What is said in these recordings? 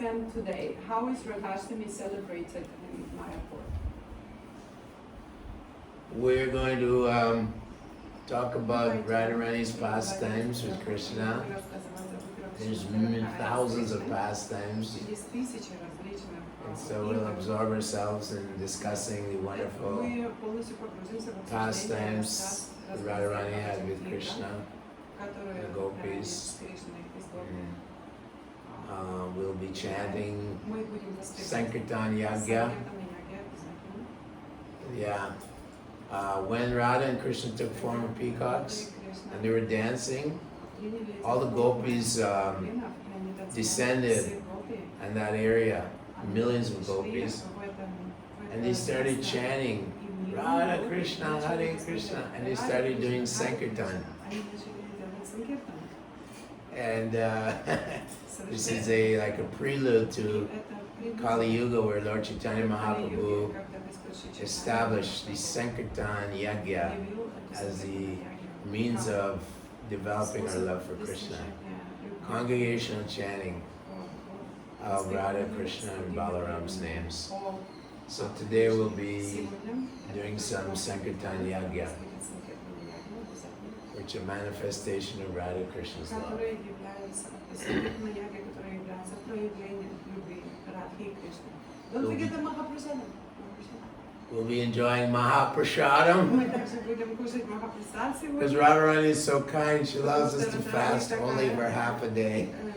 spend today. How is Radhastami celebrated in Mayapur? We're going to talk about Radharani's pastimes with Krishna. There's thousands of pastimes. And so we'll absorb ourselves in discussing the wonderful pastimes that Radharani had with Krishna, the gopis. We'll be chanting Sankirtan Yagya. Yeah. When Radha and Krishna took form of peacocks and they were dancing, all the gopis descended in that area, millions of gopis, and they started chanting Radha Krishna, Hare Krishna, and they started doing Sankirtan. And this is like a prelude to Kali Yuga, where Lord Chaitanya Mahaprabhu established the Sankirtan Yagya as the means of developing our love for Krishna. Congregational chanting of Radha, Krishna, and Balaram's names. So today we'll be doing some Sankirtan Yagya, which is a manifestation of Radha Krishna's love. We'll be enjoying Mahaprasadam. Because Radharani is so kind, she allows us to fast only for half a day. And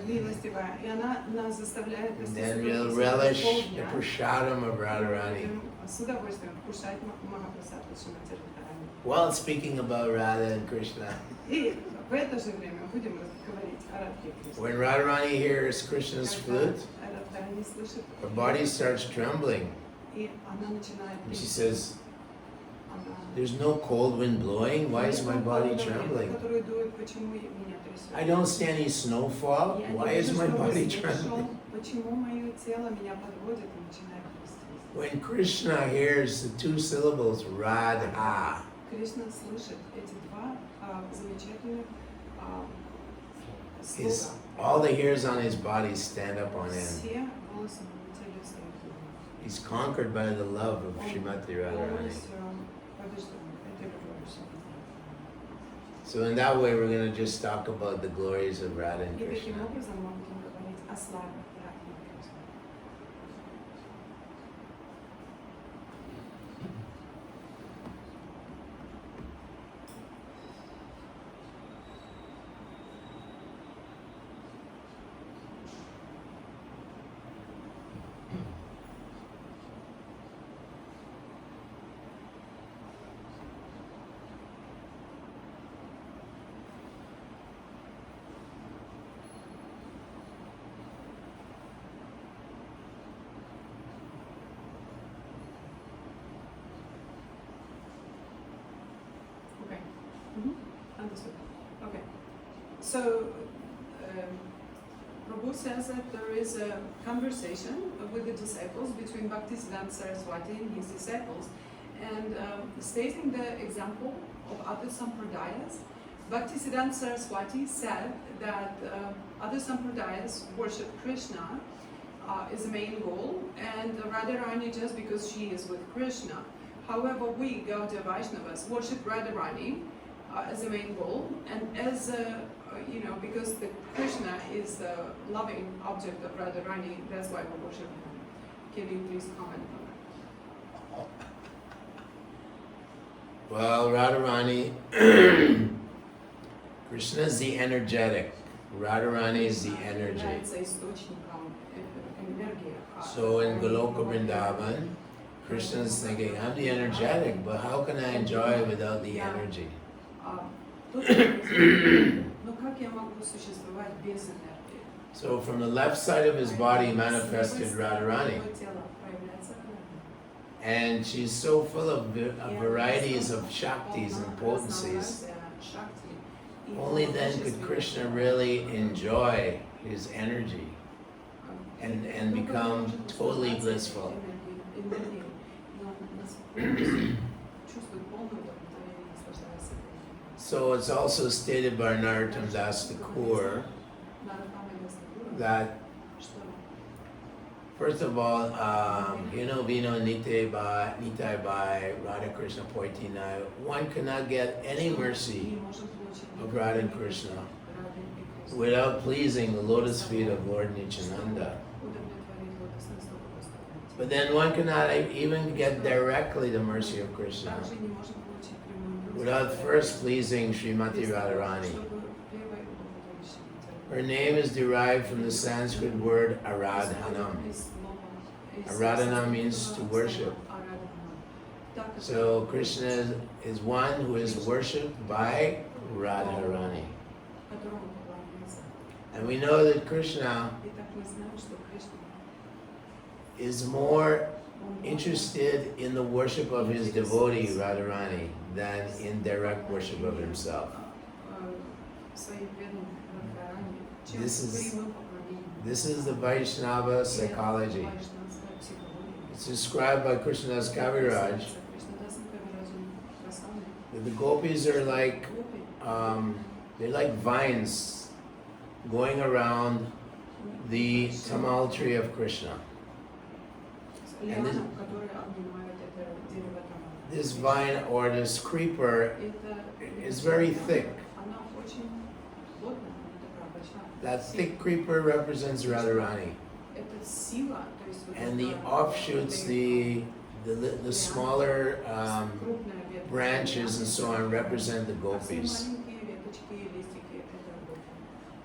then we'll relish the prasadam of Radharani. Well, speaking about Radha and Krishna, when Radharani hears Krishna's flute, her body starts trembling. And she says, there's no cold wind blowing, why is my body trembling? I don't see any snowfall, why is my body trembling? When Krishna hears the two syllables Radha, all the hairs on his body stand up on end. He's conquered by the love of Srimati Radharani. So in that way, we're going to just talk about the glories of Radha and Krishna. Understood. Okay. So, Prabhu says that there is a conversation with the disciples between Bhaktisiddhanta Saraswati and his disciples, and stating the example of other sampradayas, Bhaktisiddhanta Saraswati said that other sampradayas worship Krishna is the main goal, and Radharani just because she is with Krishna. However, we Gaudiya Vaishnavas worship Radharani as the main goal, and as because the Krishna is the loving object of Radharani, that's why we worship him. Can you please comment on that? Well, Radharani, Krishna is the energetic, Radharani is the energy. So in Goloka Vrindavan, Krishna is thinking, I'm the energetic, but how can I enjoy it without the energy? So from the left side of his body manifested Radharani. And she's so full of varieties of Shaktis and potencies. Only then could Krishna really enjoy his energy and become totally blissful. So it's also stated by Narottam Das Thakur that First of all, Hino Vino Nitai Bai Radha Krishna Poitina. One cannot get any mercy of Radha and Krishna without pleasing the lotus feet of Lord Nityananda. But then one cannot even get directly the mercy of Krishna without first pleasing Srimati Radharani. Her name is derived from the Sanskrit word Aradhanam. Aradhana means to worship. So Krishna is one who is worshipped by Radharani. And we know that Krishna is more interested in the worship of his devotee, Radharani, than in direct worship of himself. This is the Vaishnava psychology. It's described by Krishnadas Kaviraj that the gopis are like they're like vines going around the tamal tree of Krishna. And this vine or this creeper is very thick. That thick creeper represents Radharani. And the offshoots, the smaller branches and so on represent the gopis.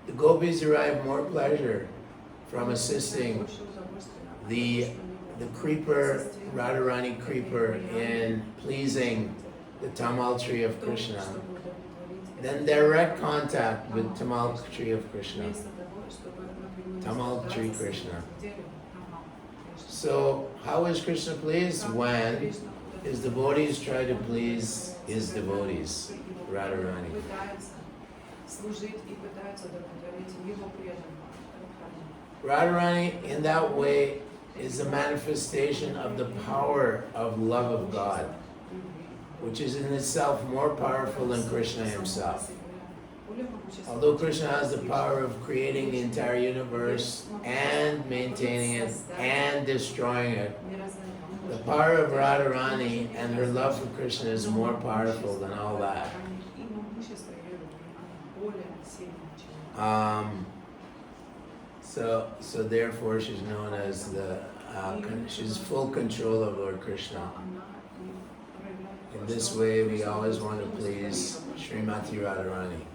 The gopis derive more pleasure from assisting the creeper, Radharani creeper, in pleasing the tamal tree of Krishna than direct contact with tamal tree of Krishna. Tamal tree Krishna. So how is Krishna pleased? When his devotees try to please his devotees, Radharani. Radharani in that way is a manifestation of the power of love of God, which is in itself more powerful than Krishna himself. Although Krishna has the power of creating the entire universe and maintaining it and destroying it, the power of Radharani and her love for Krishna is more powerful than all that. So therefore she's known as she's full control of Lord Krishna. In this way we always want to please Srimati Radharani.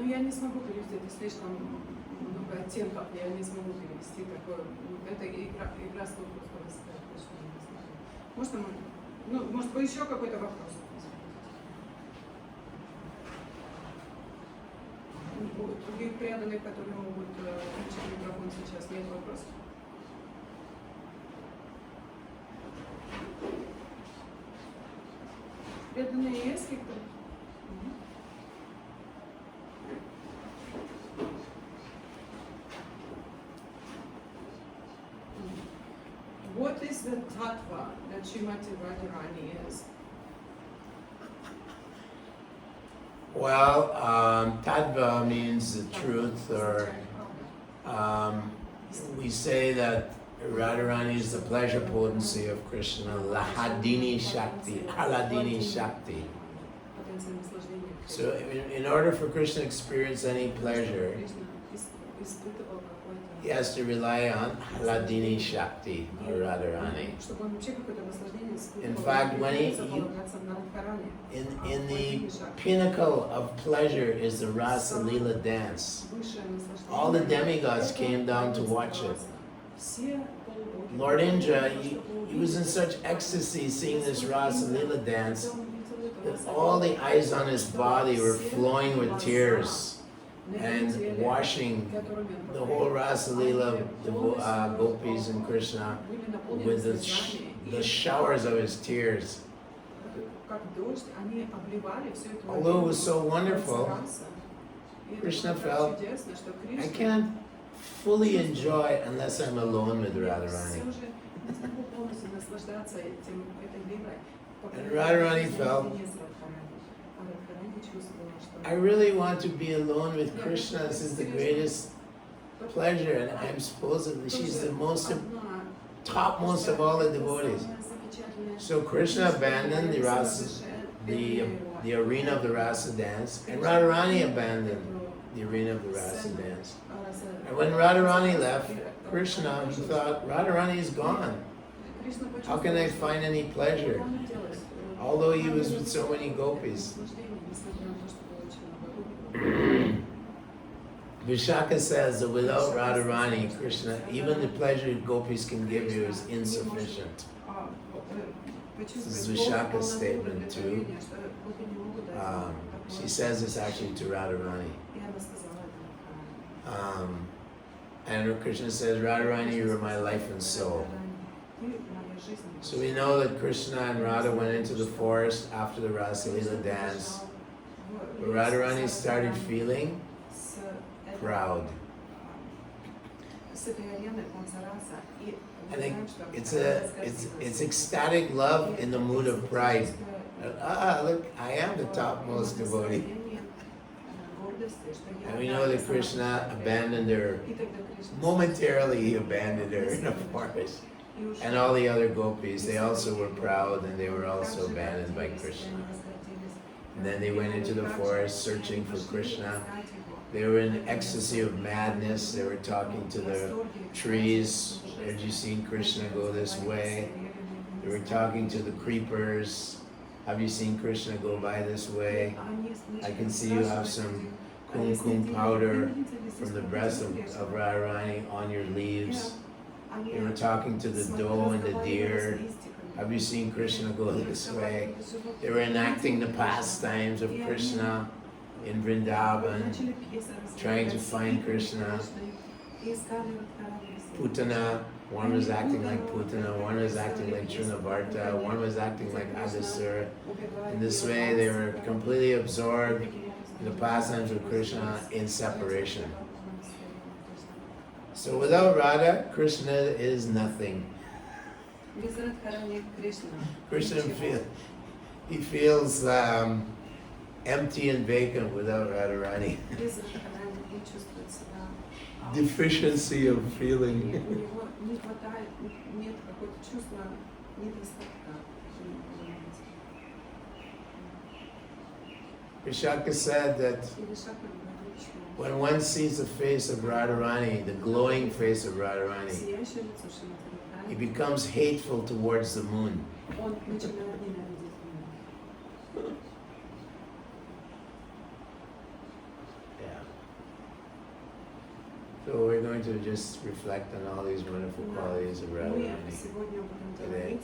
Я не смогу перевести, это слишком много оттенков, я не смогу перевести такое. Это игра слов просто рассказать. Можно, может быть, еще какой-то вопрос? У других преданных, которые могут включить микрофон сейчас, нет вопросов? Преданные есть кто-то? What is the tattva that Srimati Radharani is? Well, tattva means the truth, or we say that Radharani is the pleasure potency of Krishna, Lahadini Shakti, Haladini Shakti. So in order for Krishna to experience any pleasure, he has to rely on Haladini Shakti or Radharani. In fact, when in the pinnacle of pleasure is the Rasa Leela dance. All the demigods came down to watch it. Lord Indra, he was in such ecstasy seeing this Rasa Leela dance that all the eyes on his body were flowing with tears. and washing the whole Rasa Leela, the gopis and Krishna, with the showers of his tears. Although it was so wonderful, Krishna felt, I can't fully enjoy unless I'm alone with Radharani. And Radharani felt, I really want to be alone with Krishna. This is the greatest pleasure, and I'm supposedly, she's the topmost of all the devotees. So Krishna abandoned the arena of the rasa dance, and Radharani abandoned the arena of the rasa dance. And when Radharani left Krishna, he thought, Radharani is gone. How can I find any pleasure? Although he was with so many gopis. Vishaka says that without Radharani, Krishna, even the pleasure gopis can give you is insufficient. This is Vishaka's statement too. She says this actually to Radharani. And Krishna says, Radharani, you are my life and soul. So we know that Krishna and Radha went into the forest after the Rasa Leela dance. But Radharani started feeling proud. I think it's ecstatic love in the mood of pride. Look, I am the topmost devotee. And we know that Krishna abandoned her, momentarily he abandoned her in the forest. And all the other gopis, they also were proud and they were also abandoned by Krishna. And then they went into the forest searching for Krishna. They were in ecstasy of madness. They were talking to the trees. Had you seen Krishna go this way? They were talking to the creepers. Have you seen Krishna go by this way? I can see you have some kumkum powder from the breast of Radharani on your leaves. They were talking to the doe and the deer. Have you seen Krishna go this way? They were enacting the pastimes of Krishna in Vrindavan, trying to find Krishna. Putana, one was acting like Putana, one was acting like Trinavarta, one was acting like Adasura. In this way, they were completely absorbed in the pastimes of Krishna in separation. So without Radha, Krishna is nothing. Krishna feels empty and vacant without Radharani. Deficiency of feeling. Vishaka said that when one sees the face of Radharani, the glowing face of Radharani, he becomes hateful towards the moon. Yeah. So we're going to just reflect on all these wonderful qualities of Radharani today.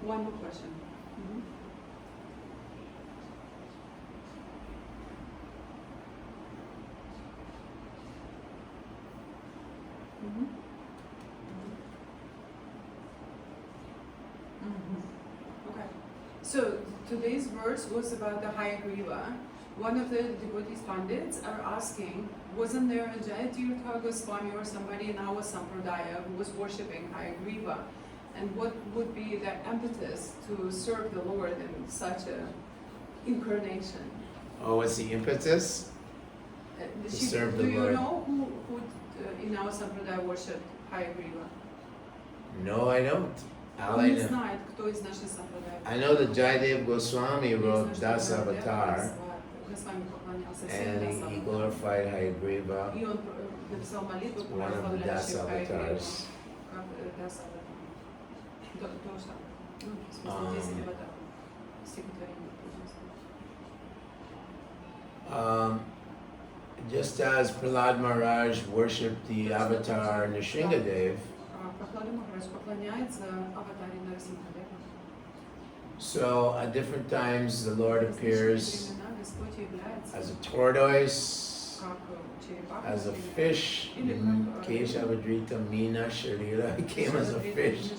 One more question. Okay. So today's verse was about the Hayagriva. One of the devotees pandits are asking, wasn't there a Jayatirtha Goswami or somebody in our Sampradaya who was worshipping Hayagriva? And what would be the impetus to serve the Lord in such a incarnation? Oh, what's the impetus? To serve the Lord. Do you know who in our Sampradaya worshipped Hayagriva? No, I don't. I know that Jayadev Goswami wrote Das Avatar, and he glorified Hayagriva, one of the Das Avatars. Just as Prahlad Maharaj worshipped the avatar Nrsingadev, Прохлада Махарадж поклоняется аватаре Нарасимхадеву. so at different times the Lord В различные appears времена Господь является as a tortoise, как черепаха, as a fish. In Keshavadrita Meena Sharira, he came as a fish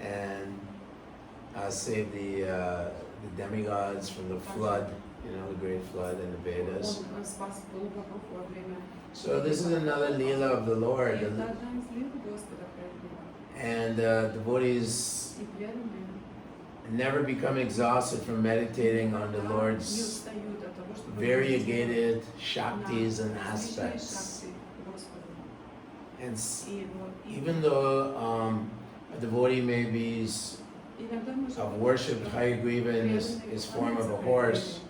and saved the demigods from the flood, the great flood in the Vedas. Он спас полубогов во время. So this is another Leela of the Lord. И это одна из лил Господа проявлена. And devotees И преданные never become exhausted from meditating on the не Lord's устают от того, чтобы variegated на shaktis and различные aspects. шакти Господа. And И его even though a devotee may be иногда может of worship, Hayagriva in his form of a horse,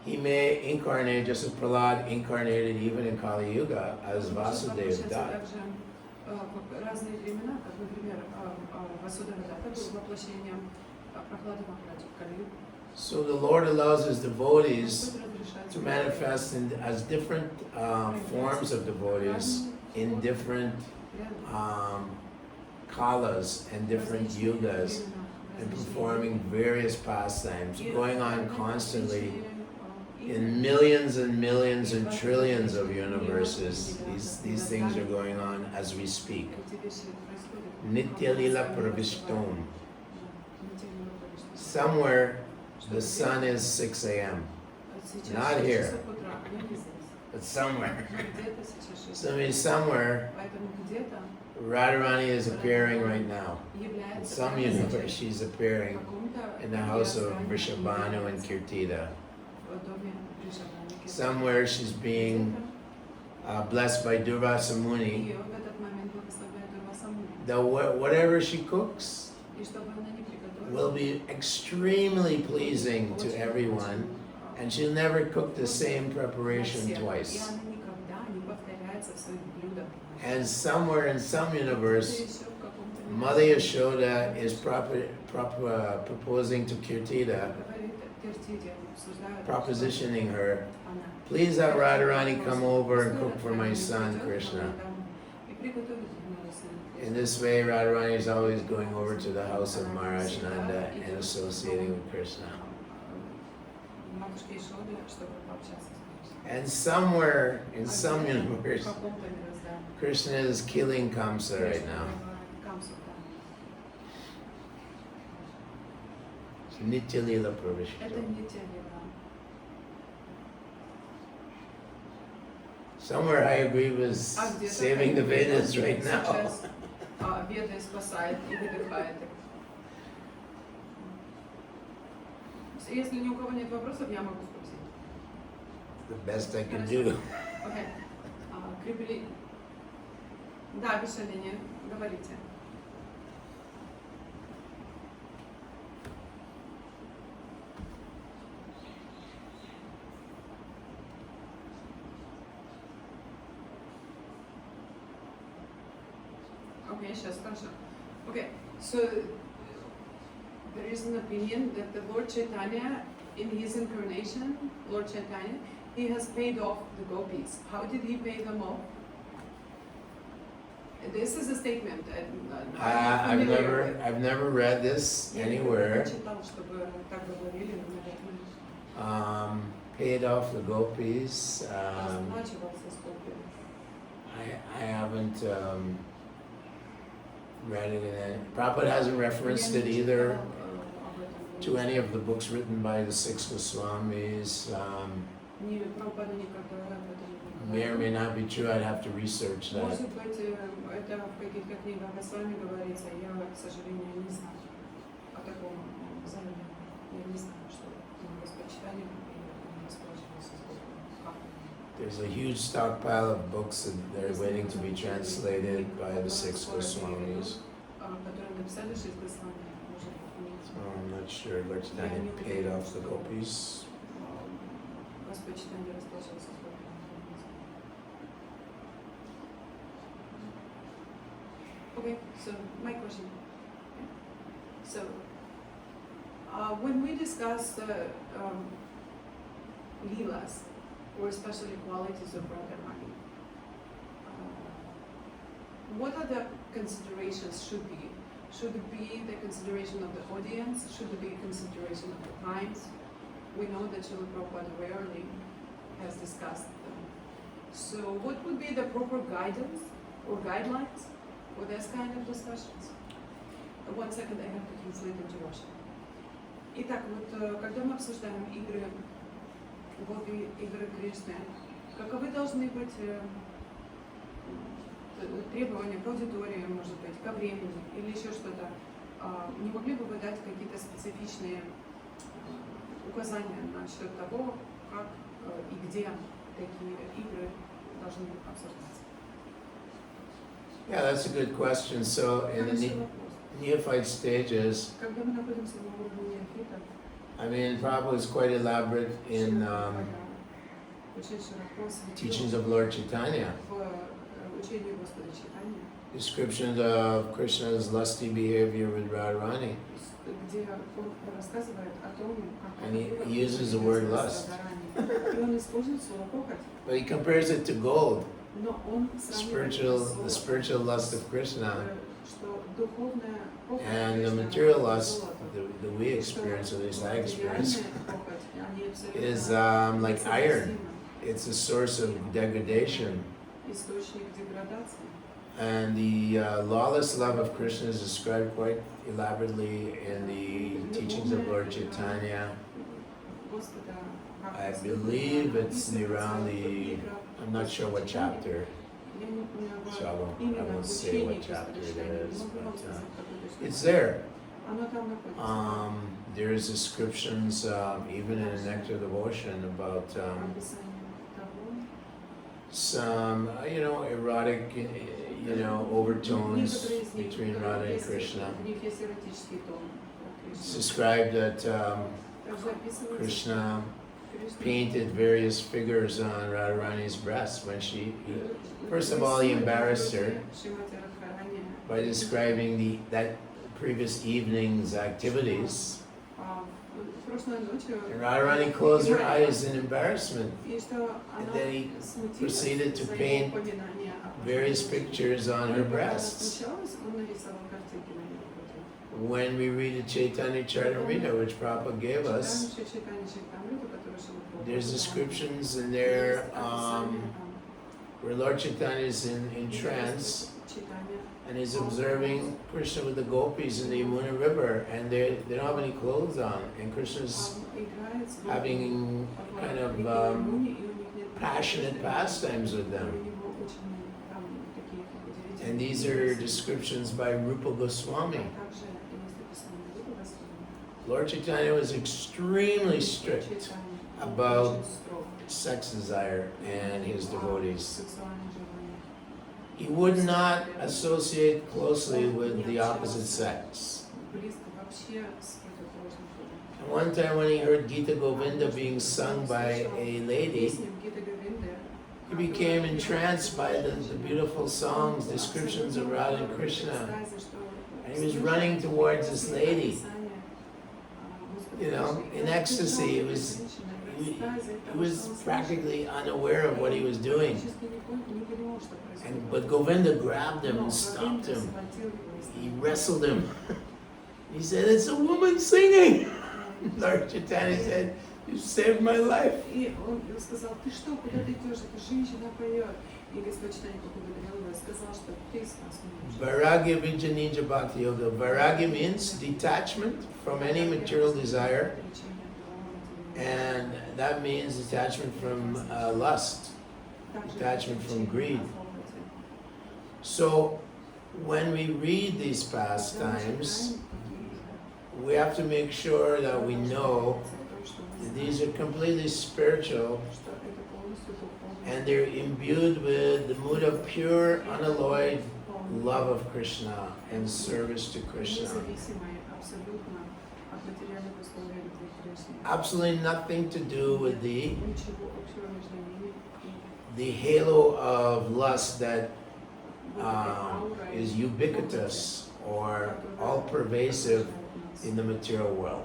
he may incarnate just as Prahlad incarnated even in Kali Yuga as Vasudeva died. В разные времена, как, например, Васудева Датта был воплощением Прохлады Махараджа в Кали-югу. So the Lord allows his devotees Господь разрешает to manifest as different forms of devotees in different kalas and different yugas, and performing various pastimes, going on constantly in millions and millions and trillions of universes. These things are going on as we speak. Nitya Lila Pravishtom. Somewhere the sun is 6 a.m. Not here, but somewhere. So I mean, somewhere Radharani is appearing right now. In some universe, she's appearing in the house of Vrishabhanu and Kirtida. Somewhere she's being blessed by Durvasa Muni. Whatever she cooks will be extremely pleasing to everyone, and she'll never cook the same preparation twice. And somewhere in some universe, Mother Yashoda is proposing to Kirtida, propositioning her, please have Radharani come over and cook for my son Krishna. In this way, Radharani is always going over to the house of Maharaj Nanda and associating with Krishna. And somewhere in some universe, Krishna is killing Kamsa right now. Nitya Lila Pravishta. Somewhere I agree with saving the Vedas right now. Веды спасает и выдыхает их. Если ни у кого нет вопросов, я могу спросить. The best I can do. Okay. Крипани. Да, Вишалине, говорите. Okay, сейчас хорошо. Okay, so there is an opinion that the Lord Chaitanya, in his incarnation, Lord Chaitanya, he has paid off the gopis. How did he pay them off? This is a statement. I've never read this anywhere. Paid off the gopis. I haven't read it in any. Prabhupada hasn't referenced it either to any of the books written by the six Goswamis. May or may not be true. I'd have to research that. Может быть, это в каких-то книгах с вами говорится. Я, к сожалению, не знаю о таком заявлении. Я не знаю, что Господь читали и расплачивался с Богом. There's a huge stockpile of books and they're waiting to be translated by the six Goswamis. So I'm not sure which time he paid off the gopis. Okay, so my question. So when we discuss the Leelas, or especially qualities of Radharani. What other considerations should be? Should it be the consideration of the audience? Should it be consideration of the times? We know that Srila Prabhupada rarely has discussed them. So what would be the proper guidance or guidelines for this kind of discussions? 1 second, I have to translate into Russian. Итак, вот когда мы обсуждаем игры Гопи, игры Кришны, каковы должны быть требования к аудитории, может быть, ко времени или еще что-то? Не могли бы вы дать какие-то специфичные указания насчет того, как и где такие игры должны обсуждаться? Yeah, that's a good question. So in the neophyte stages, Когда мы находимся на уровне неофита, I mean, Prabhupada is quite elaborate in teachings of Lord Chaitanya. Descriptions of Krishna's lusty behavior with Radharani. And he uses the word lust. But he compares it to gold. The spiritual lust of Krishna and the material lust that we experience, or at least I experience, is like iron. It's a source of degradation. And the lawless love of Krishna is described quite elaborately in the teachings of Lord Chaitanya. I believe it's around the, I'm not sure what chapter, so I won't say what chapter it is, but it's there. There's descriptions, even in the Nectar of Devotion, about some, erotic, overtones between Radha and Krishna. It's described that Krishna painted various figures on Radharani's breast when first of all, he embarrassed her by describing that previous evening's activities. And Radharani closed her eyes in embarrassment. And then he proceeded to paint various pictures on her breasts. When we read the Chaitanya Charitamrita, which Prabhupada gave us, there's descriptions in there where Lord Chaitanya is in trance and is observing Krishna with the gopis in the Yamuna River, and they don't have any clothes on, and Krishna's having kind of passionate pastimes with them. And these are descriptions by Rupa Goswami. Lord Chaitanya was extremely strict about sex desire and his devotees. He would not associate closely with the opposite sex. And one time when he heard Gita Govinda being sung by a lady, he became entranced by the beautiful songs, descriptions of Radha and Krishna. And he was running towards this lady. In ecstasy. He was practically unaware of what he was doing. But Govinda grabbed him and stopped him. He wrestled him. He said, "It's a woman singing." Lord Chaitanya said, "You saved my life." Vairagya Vijanija Bhakti Yoga. Vairagya means detachment from any material desire, and that means detachment from lust, detachment from greed. So when we read these pastimes, we have to make sure that we know that these are completely spiritual and they're imbued with the mood of pure, unalloyed love of Krishna and service to Krishna. Absolutely nothing to do with the halo of lust that is ubiquitous or all-pervasive in the material world.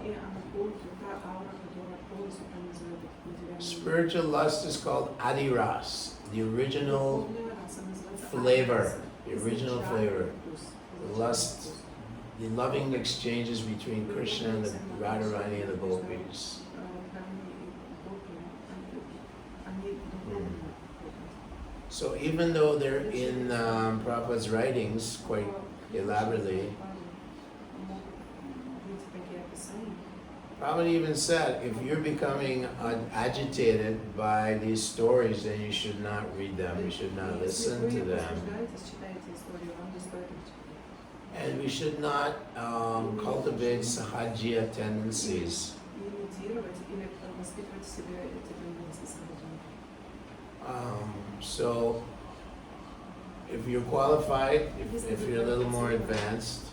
Spiritual lust is called adiras, the original flavor, the original flavor. The lust, the loving exchanges between Krishna and the Radharani and the gopis. So even though they're in Prabhupada's writings quite elaborately, Prabhupada even said, if you're becoming agitated by these stories, then you should not read them, you should not listen to them. And we should not cultivate sahajiya tendencies. So, if you're qualified, if you're a little more advanced,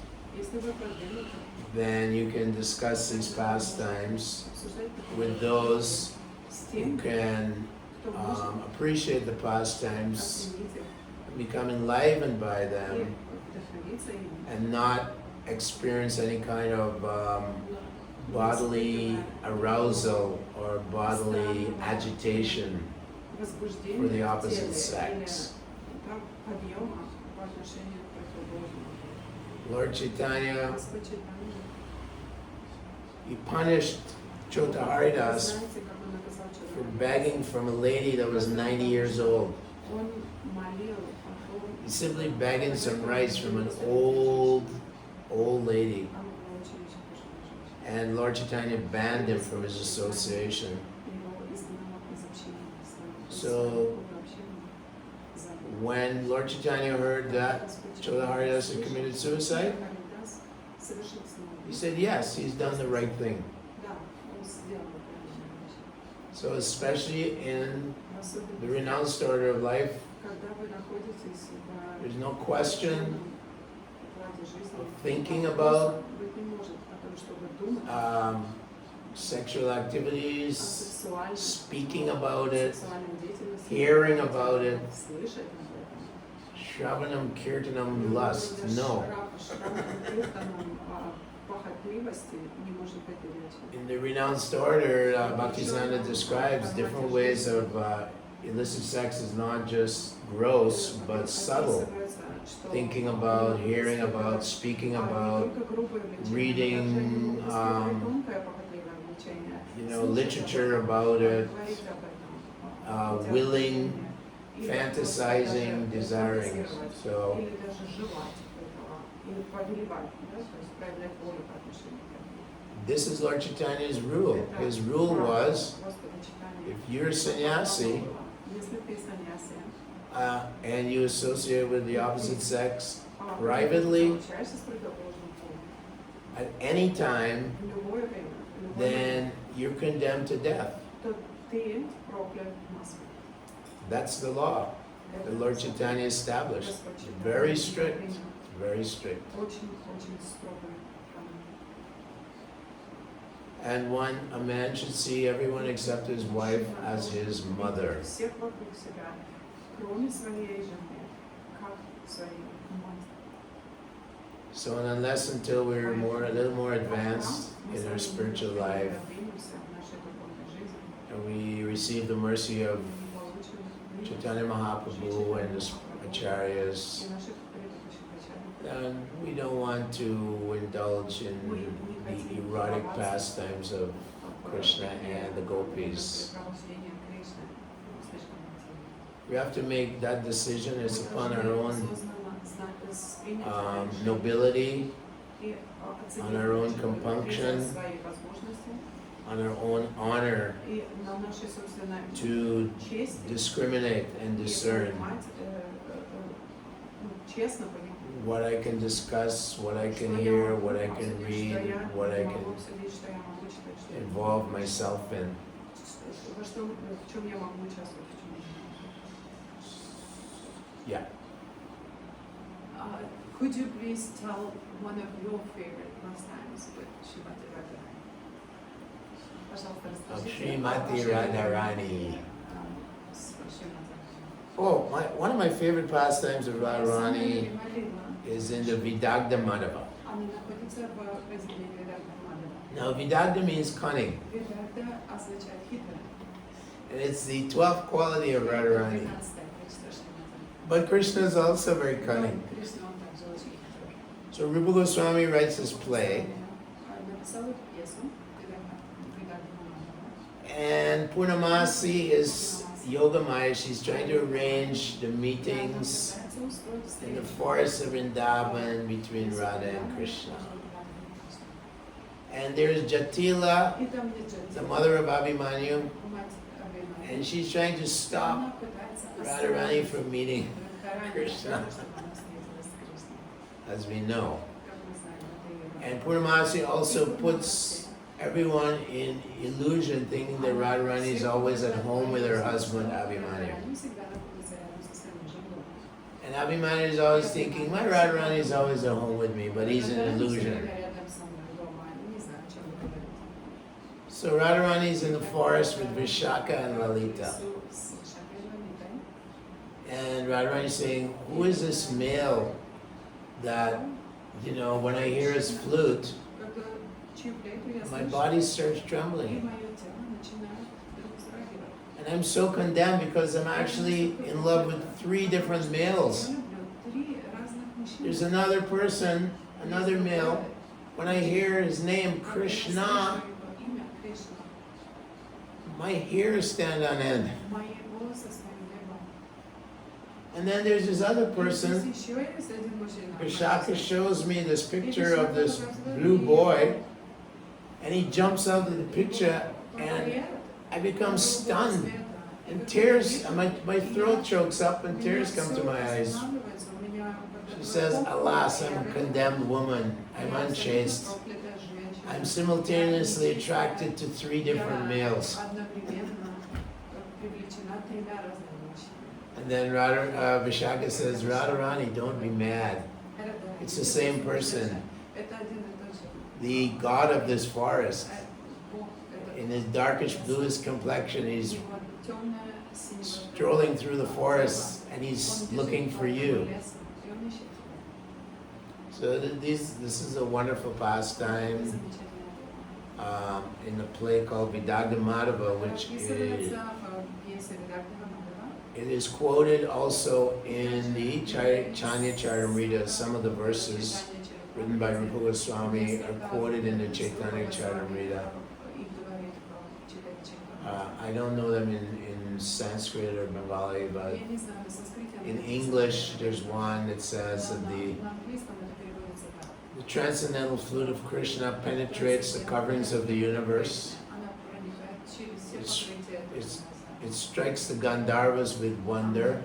then you can discuss these pastimes with those who can appreciate the pastimes, become enlivened by them, and not experience any kind of bodily arousal or bodily agitation for the opposite sex. Lord Chaitanya, he punished Chota Haridas for begging from a lady that was 90 years old. He's simply begging some rice from an old lady. And Lord Chaitanya banned him from his association. So, when Lord Chaitanya heard that Chota Haridas had committed suicide, he said, yes, he's done the right thing. So especially in the renounced order of life, there's no question of thinking about sexual activities, speaking about it, hearing about it, Shravanam, Kirtanam, lust, no. In the renounced order, Bhaktisiddhanta describes different ways of illicit sex is not just gross, but subtle. Thinking about, hearing about, speaking about, reading, literature about it, willing, fantasizing, desiring. So, this is Lord Chaitanya's rule. His rule was, if you're a sannyasi and you associate with the opposite sex privately, at any time, then you're condemned to death. That's the law that Lord Chaitanya established. Very strict, very strict. And a man should see everyone except his wife as his mother. So unless until we're a little more advanced in our spiritual life, and we receive the mercy of Chaitanya Mahaprabhu and the Acharyas, and we don't want to indulge in the erotic pastimes of Krishna and the gopis. We have to make that decision. It's upon our own nobility, on our own compunction, on our own honor to discriminate and discern what I can discuss, what I can hear, what I can read, what I can involve myself in. Yeah. Could you please tell one of your favorite pastimes with Srimati Radharani? Of Srimati Radharani. Oh, one of my favorite pastimes of Radharani is in the Vidagdha Madhava. Now, Vidagdha means cunning. Vidagdha означает хитрый. And it's the 12th quality of Radharani. But Krishna is also very cunning. So Rupa Goswami writes this play. And Purnamasi is Yoga Maya. She's trying to arrange the meetings in the forest of Vrindavan between Radha and Krishna. And there's Jatila, the mother of Abhimanyu, and she's trying to stop Radharani from meeting Krishna, as we know. And Purnamasi also puts everyone in illusion, thinking that Radharani is always at home with her husband Abhimanyu. And Abhimanyu is always thinking, my Radharani is always at home with me, but he's an illusion. So Radharani is in the forest with Vishaka and Lalita. And Radharani is saying, who is this male that, you know, when I hear his flute, my body starts trembling. And I'm so condemned because I'm actually in love with 3 different males. There's another person, another male. When I hear his name, Krishna, my hairs stand on end. And then there's this other person. Vishaka shows me this picture of this blue boy, and he jumps out of the picture, and I become stunned. And tears, my throat chokes up, and tears come to my eyes. She says, alas, I'm a condemned woman. I'm unchaste. I'm simultaneously attracted to 3 different males. And then Vishaka says, Radharani, don't be mad. It's the same person. The god of this forest, in his darkish bluish complexion, he's strolling through the forest and he's looking for you. So this is a wonderful pastime in a play called Vidagdha Madhava, which is quoted also in the Chanya Charitamrita. Some of the verses written by Rupa Goswami are quoted in the Chaitanya Charitamrita. I don't know them in Sanskrit or Bengali, but in English there's one that says that the transcendental flute of Krishna penetrates the coverings of the universe. It strikes the Gandharvas with wonder.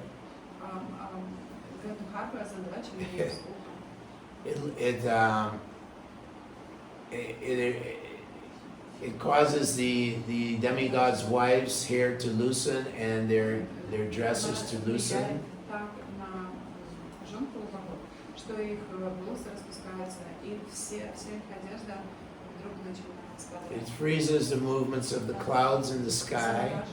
It causes the demigods' wives' hair to loosen and their dresses to loosen. It freezes the movements of the clouds in the sky.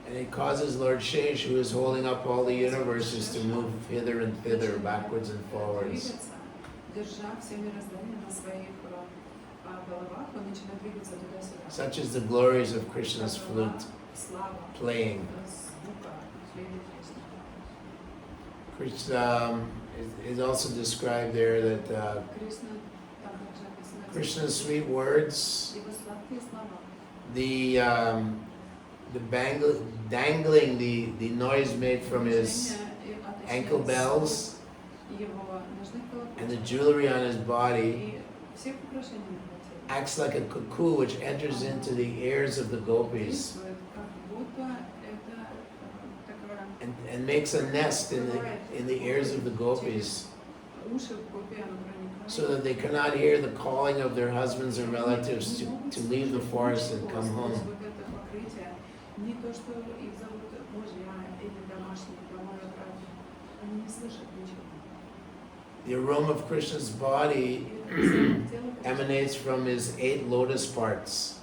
And it causes Lord Shesh, who is holding up all the universes, to move hither and thither, backwards and forwards. Such is the glories of Krishna's flute playing. Krishna is also described there that Krishna's sweet words, the dangling, the noise made from his ankle bells, and the jewelry on his body acts like a cuckoo which enters into the ears of the gopis and makes a nest in the ears of the gopis, so that they cannot hear the calling of their husbands or relatives to leave the forest and come home. The aroma of Krishna's body emanates from his 8 lotus parts: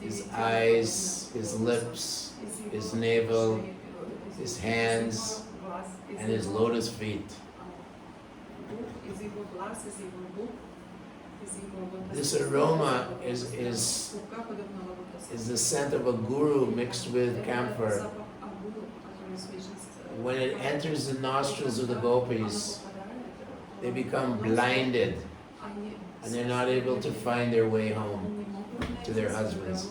his eyes, his lips, his navel, his hands, and his lotus feet. дух, из его глаз, из его губ, из его лотоса. This aroma is the scent of a guru mixed with camphor. When it enters the nostrils of the gopis, they become blinded and they're not able to find their way home to their husbands.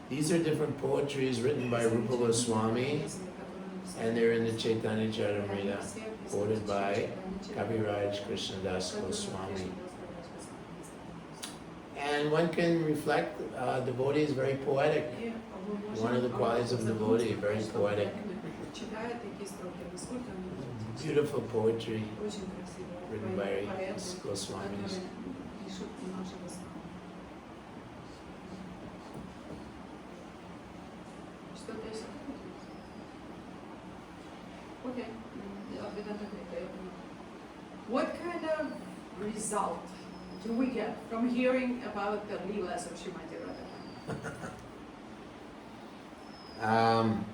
These are different poetries written by Rupa Goswami, and they're in the Chaitanya Charitamrita, quoted by Kaviraj Krishnadas Goswami. And one can reflect, devotee is very poetic. One of the qualities of devotee, very poetic. Beautiful poetry written by Goswamis. Okay. What kind of result do we get from hearing about the Leelas of Srimati Radharani?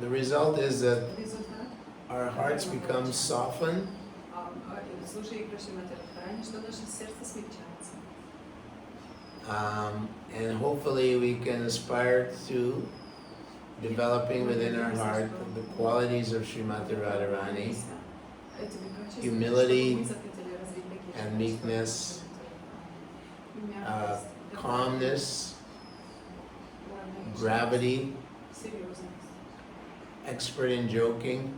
The result is that our hearts become softened, and hopefully we can aspire to developing within our heart the qualities of Srimati Radharani, humility and meekness, calmness, gravity, expert in joking,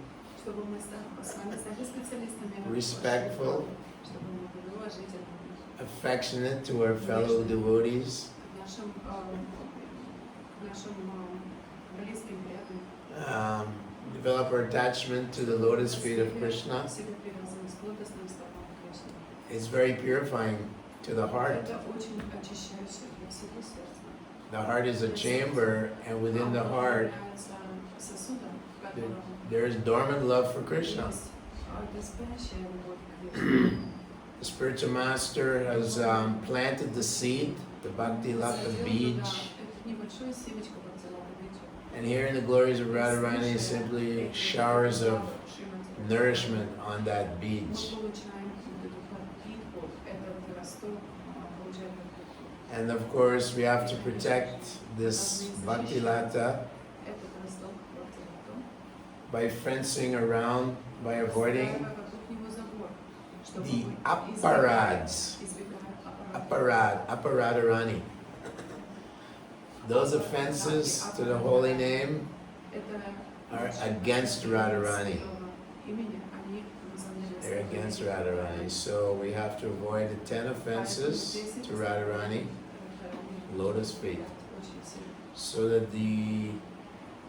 respectful, affectionate to our fellow devotees, develop our attachment to the lotus feet of Krishna. It's very purifying to the heart. The heart is a chamber, and within the heart there is dormant love for Krishna. The spiritual master has planted the seed, the Bhakti Lata Beach. And here in the glories of Radharani, simply showers of nourishment on that beach. And of course, we have to protect this Bhakti Lata by fencing around, by avoiding the aparadharani. Those offenses to the holy name are against Radharani. They're against Radharani. So we have to avoid the 10 offenses to Radharani, lotus feet, so that the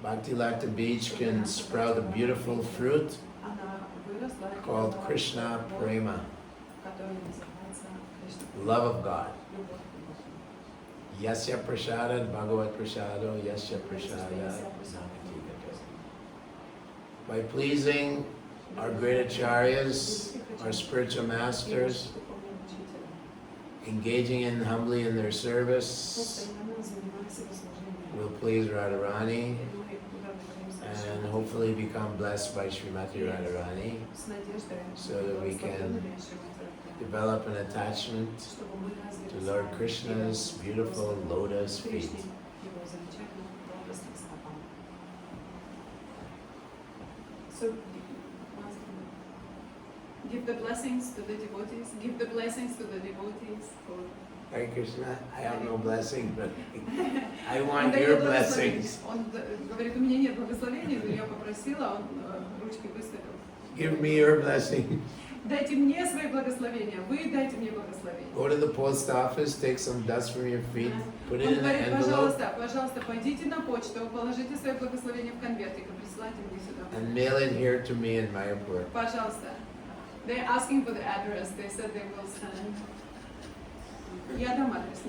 Bhakti Lata Beach can sprout a beautiful fruit called Krishna Prema, love of God. Yasya prasada bhagavat prasado, yasya prasada. By pleasing our great acharyas, our spiritual masters, engaging in humbly in their service, we'll please Radharani and hopefully become blessed by Srimati Radharani, so that we can develop an attachment to Lord Krishna's beautiful lotus feet. So, give the blessings to the devotees. Give the blessings to the devotees. Hare Krishna, I have no blessing, but I want your blessings. Он говорит, у меня нет благословения, но я попросила, он ручки выставил. Give me your blessing. Дайте мне свои благословения, вы дайте мне благословение. Go to the post office, take some dust from your feet, put it Он in an говорит, envelope, пожалуйста, пойдите на почту, положите свои благословения в конвертик и присылайте мне сюда. and mail it here to me in Mayapur. Пожалуйста. They're asking for the address. They said they will send. Я дам адрес.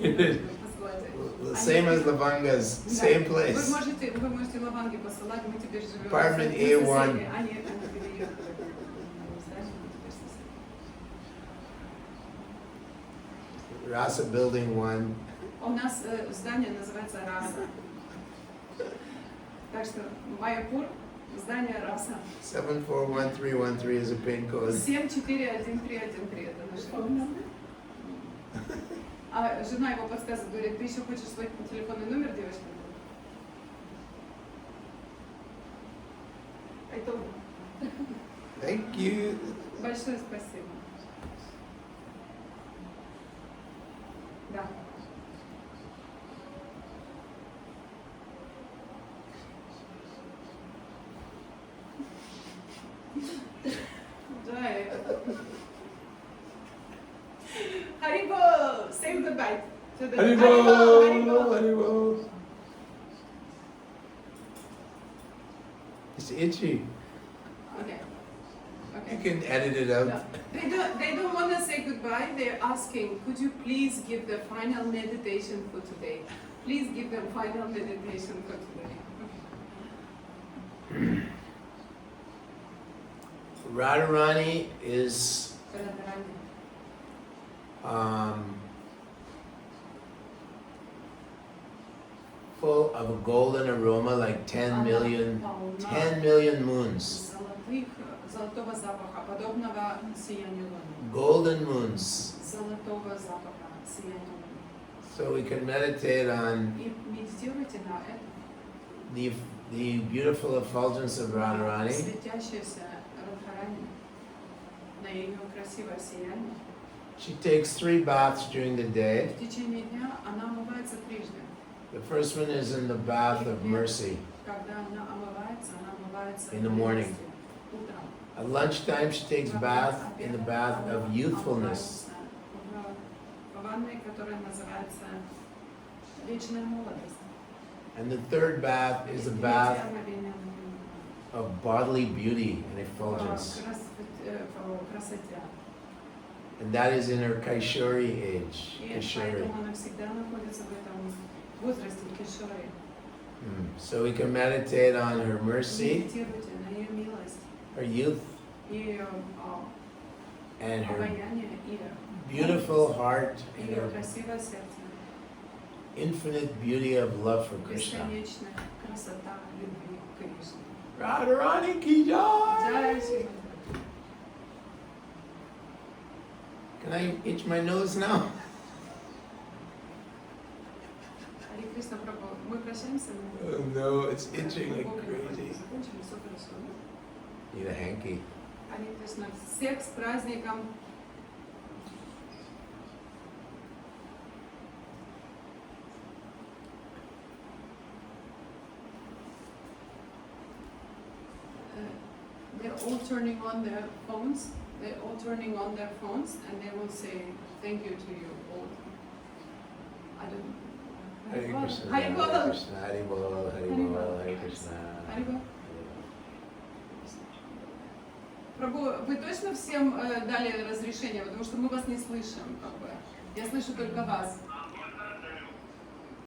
Same as Lavangas, same place. Вы можете Лаванги посылать, мы теперь живем. Apartment A1. Rasa Building 1. У нас здание называется Раса. Так что Майяпур, Здание Раса. 741313 is a pin code. 741313 это наш номер. А жена его подсказывает, говорит, ты еще хочешь свой телефонный номер, девочка? Это он. Thank you. Большое спасибо. Да. Да. Haribol! Say goodbye to the Haribol! Haribol! It's itchy. Okay. You Okay. can edit it out. No. They don't want to say goodbye. They're asking, could you please give the final meditation for today? Please give them final meditation for today. Radharani is full of a golden aroma like 10 million moons. Золотого запаха, подобного сиянию луны. Golden moons. Золотого запаха, сиянию луны. So we can meditate on И медитируйте на это. the beautiful effulgence of Radharani. Светящаяся Радхарани, на ее красивое сияние. She takes 3 baths during the day. В течение дня она омывается трижды. The first one is in the bath of mercy. Когда она омывается In the morning. утром. At lunchtime, she takes bath in the bath of youthfulness. В ванной, которая называется вечная молодость. And the third bath is a bath of bodily beauty and effulgence. Красоте. And that is in her Kaishori age. И Kaishori. поэтому она всегда находится в этом возрасте кишори. So we can meditate on her mercy, Медитируйте на ее милость, her youth, ее and her обаяние, ее beautiful heart, and ее her красивое сердце, infinite beauty of love for Krishna. бесконечная красота любви к Кришне. Radharani ki jai! Джай Шри. Can I itch my nose now? Харе Кришна Прабху, мы прощаемся? Oh no, it's itching like Закончили, crazy. все хорошо. Need a hanky. Харе Кришна, всех с праздником. They're all turning on their phones. They're all turning on their phones, and they will say thank you to you all. I don't. Hare Krishna, Hare Hare Bol. Krishna, Hare Bol, Hare Bol, Hare Krishna. Hare Bol. Прабху, вы точно всем дали разрешение, потому что мы вас не слышим, как бы. Я слышу только вас.